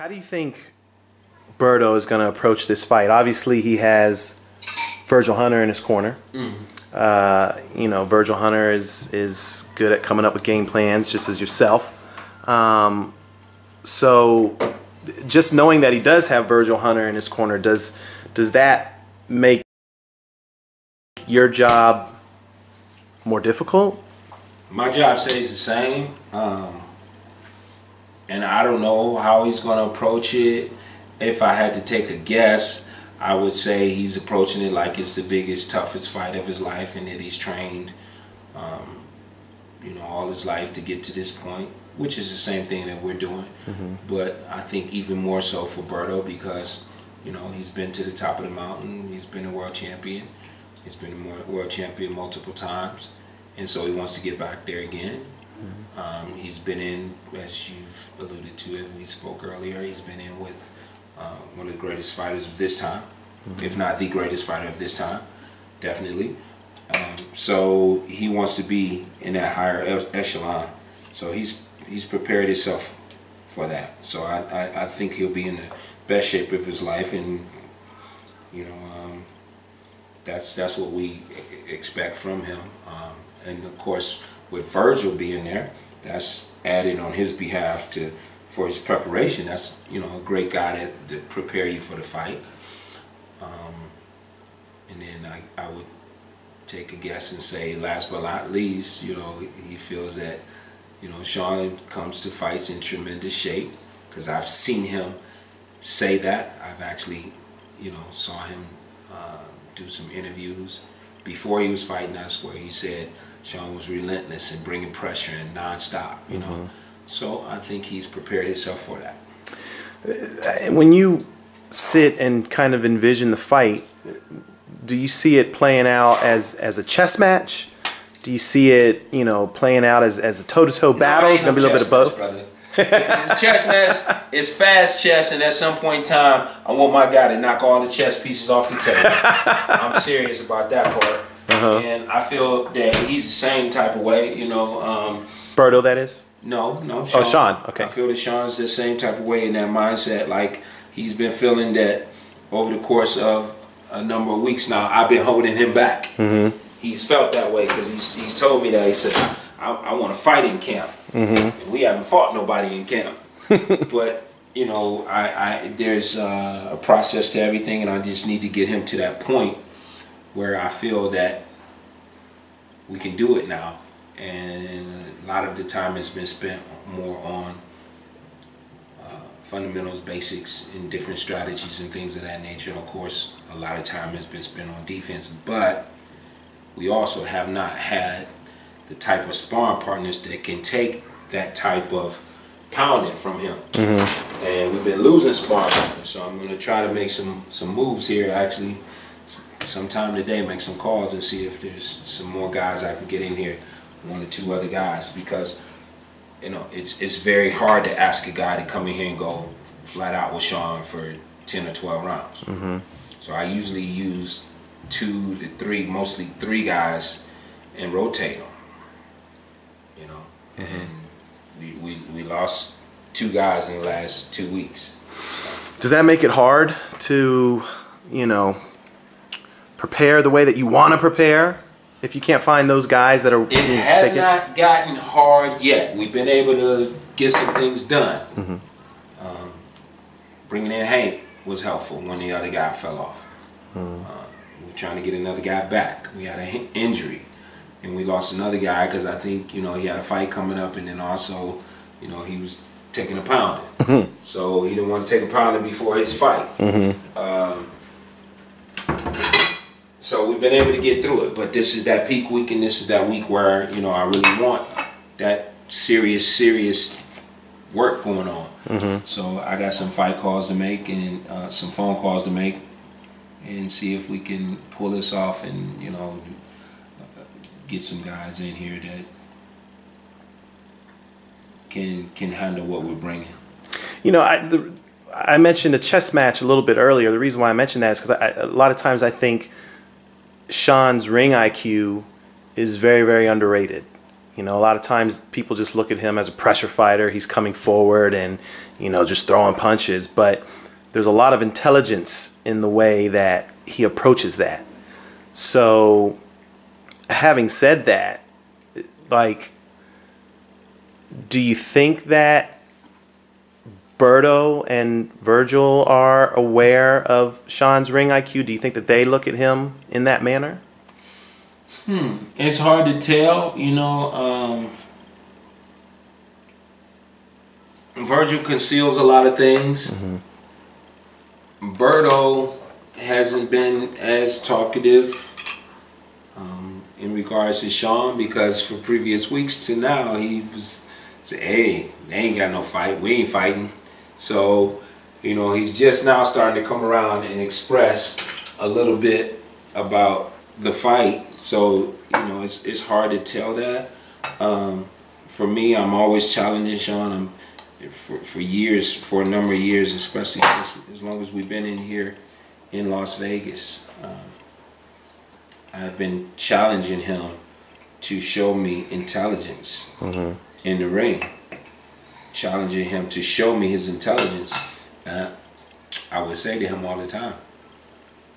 How do you think Berto is going to approach this fight? Obviously, he has Virgil Hunter in his corner. You know, Virgil Hunter is good at coming up with game plans, just as yourself. So, just knowing that he does have Virgil Hunter in his corner, does that make your job more difficult? My job stays the same, and I don't know how he's going to approach it. If I had to take a guess, I would say he's approaching it like it's the biggest, toughest fight of his life, and that he's trained, you know, all his life to get to this point, which is the same thing that we're doing. But I think even more so for Berto because, you know, he's been to the top of the mountain. He's been a world champion. He's been a world champion multiple times, and so he wants to get back there again. He's been in, as you've alluded to it, we spoke earlier, he's been in with one of the greatest fighters of this time, if not the greatest fighter of this time, definitely. So he wants to be in that higher echelon. So he's prepared himself for that. So I think he'll be in the best shape of his life, and you know, that's what we expect from him. And of course, with Virgil being there, that's added on his behalf for his preparation. That's, you know, a great guy to prepare you for the fight. And then I would take a guess and say, last but not least, you know, he feels that, you know, Shawn comes to fights in tremendous shape, because I've seen him say that. I've actually, you know, saw him do some interviews before he was fighting us where he said Shawn was relentless in bringing pressure and nonstop, you know. So I think he's prepared himself for that. When you sit and kind of envision the fight, do you see it playing out as a chess match? Do you see it, you know, playing out as a toe-to-toe battle? It's going to be a little bit of both. Brother. If it's a chess match, it's fast chess, and at some point in time, I want my guy to knock all the chess pieces off the table. I'm serious about that part. And I feel that he's the same type of way, you know. Berto, that is? No, Shawn. Oh, Shawn, okay. I feel that Shawn's the same type of way in that mindset. Like, he's been feeling that over the course of a number of weeks now, I've been holding him back. He's felt that way because he's told me that. He said, I want to fight in camp. And we haven't fought nobody in camp. But, you know, there's a process to everything, and I just need to get him to that point where I feel that we can do it now. And a lot of the time has been spent more on fundamentals, basics, and different strategies and things of that nature. And of course, a lot of time has been spent on defense. But we also have not had the type of sparring partners that can take that type of pounding from him. And we've been losing sparring partners. So I'm going to try to make some moves here, actually, sometime today, make some calls and see if there's some more guys I can get in here, one or two other guys, because, you know, it's very hard to ask a guy to come in here and go flat out with Shawn for 10 or 12 rounds. So I usually use 2 to 3, mostly 3 guys, and rotate them, you know. And we lost 2 guys in the last 2 weeks. Does that make it hard to, you know, prepare the way that you want to prepare if you can't find those guys that are... It has not gotten hard yet. We've been able to get some things done. Bringing in Hank was helpful when the other guy fell off. We're trying to get another guy back. We had an injury, and we lost another guy because I think, you know, he had a fight coming up, and then also, you know, he was taking a pounding. So he didn't want to take a pounding before his fight. So we've been able to get through it, but this is that peak week, and this is that week where, you know, I really want that serious work going on. So I got some fight calls to make and some phone calls to make, and see if we can pull this off, and, you know, get some guys in here that can handle what we're bringing. You know, I mentioned a chess match a little bit earlier. The reason why I mentioned that is because a lot of times I think Shawn's ring IQ is very, very underrated. You know, a lot of times people just look at him as a pressure fighter. He's coming forward and, you know, just throwing punches. But there's a lot of intelligence in the way that he approaches that. So, having said that, like, do you think that Berto and Virgil are aware of Shawn's ring IQ? Do you think that they look at him in that manner? It's hard to tell, you know. Virgil conceals a lot of things. Berto hasn't been as talkative in regards to Shawn, because for previous weeks to now he was saying, hey, they ain't got no fight, we ain't fighting. So, you know, he's just now starting to come around and express a little bit about the fight. So, you know, it's hard to tell that. For me, I'm always challenging Shawn. For years, for a number of years, especially since as long as we've been in here in Las Vegas, I've been challenging him to show me intelligence in the ring. Challenging him to show me his intelligence. I would say to him all the time,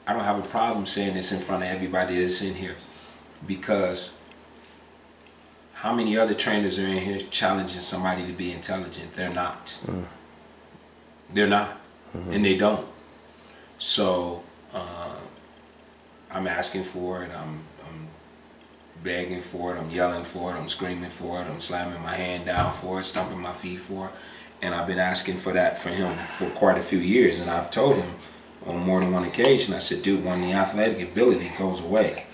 I don't have a problem saying this in front of everybody that's in here, because how many other trainers are in here challenging somebody to be intelligent? They're not. They're not. And they don't. So I'm asking for it. I'm begging for it. I'm yelling for it. I'm screaming for it. I'm slamming my hand down for it, stomping my feet for it. And I've been asking for that for him for quite a few years. And I've told him on more than one occasion, I said, dude, when the athletic ability goes away,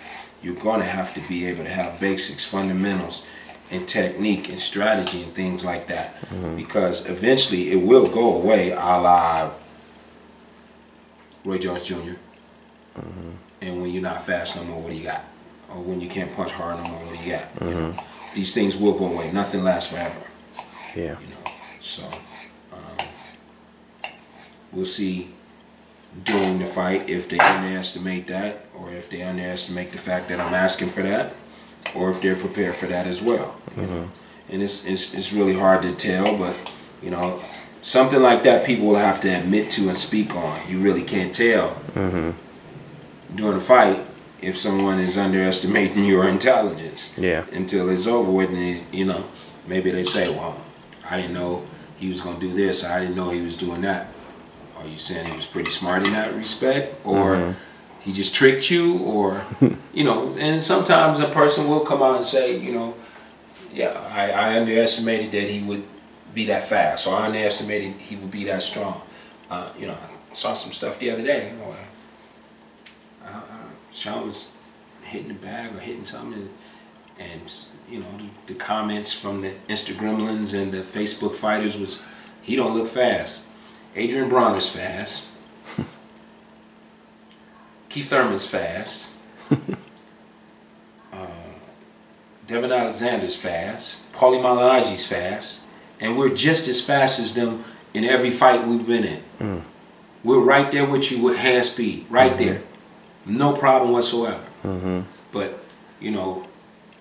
you're going to have to be able to have basics, fundamentals, and technique and strategy and things like that. Because eventually it will go away, a la Roy Jones Jr. And when you're not fast no more, what do you got? Or when you can't punch hard no more, what do you got? You know, these things will go away. Nothing lasts forever. Yeah. You know, so we'll see during the fight if they underestimate that, or if they underestimate the fact that I'm asking for that, or if they're prepared for that as well. You know, and it's really hard to tell, but you know, something like that people will have to admit to and speak on. You really can't tell during a fight if someone is underestimating your intelligence. Yeah. Until it's over with, and you know, maybe they say, well, I didn't know he was gonna do this. I didn't know he was doing that. Are you saying he was pretty smart in that respect, or he just tricked you, or you know? And sometimes a person will come out and say, you know, yeah, I underestimated that he would be that fast, or I underestimated he would be that strong. You know, I saw some stuff the other day. You know, Shawn was hitting the bag or hitting something, and you know, the comments from the Instagramlins and the Facebook fighters was, he don't look fast. Adrian Bronner's fast. Keith Thurman's fast. Devin Alexander's fast. Paulie Malignaggi's fast. And we're just as fast as them in every fight we've been in. We're right there with you with hand speed. Right there. No problem whatsoever. But, you know,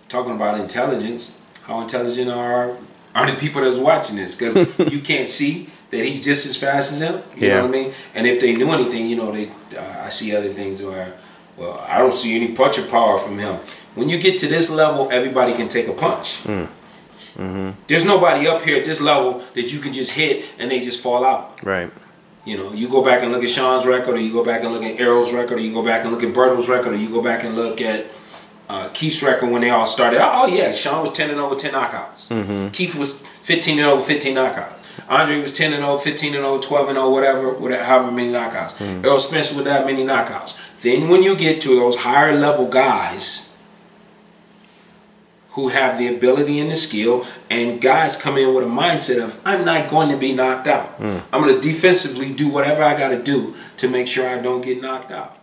talking about intelligence, how intelligent are the people that's watching this? Because you can't see that he's just as fast as them. You know what I mean? And if they knew anything, you know, I see other things where, well, I don't see any puncher power from him. When you get to this level, everybody can take a punch. There's nobody up here at this level that you can just hit and they just fall out. Right. You know, you go back and look at Shawn's record, or you go back and look at Errol's record, or you go back and look at Berto's record, or you go back and look at Keith's record when they all started. Oh yeah, Shawn was 10-0 with 10 knockouts. Keith was 15-0 with 15 knockouts. Andre was 10-0, 15-0, 12-0, whatever, however many knockouts. Errol Spence with that many knockouts. Then when you get to those higher level guys who have the ability and the skill, and guys come in with a mindset of, I'm not going to be knocked out. I'm going to defensively do whatever I got to do to make sure I don't get knocked out.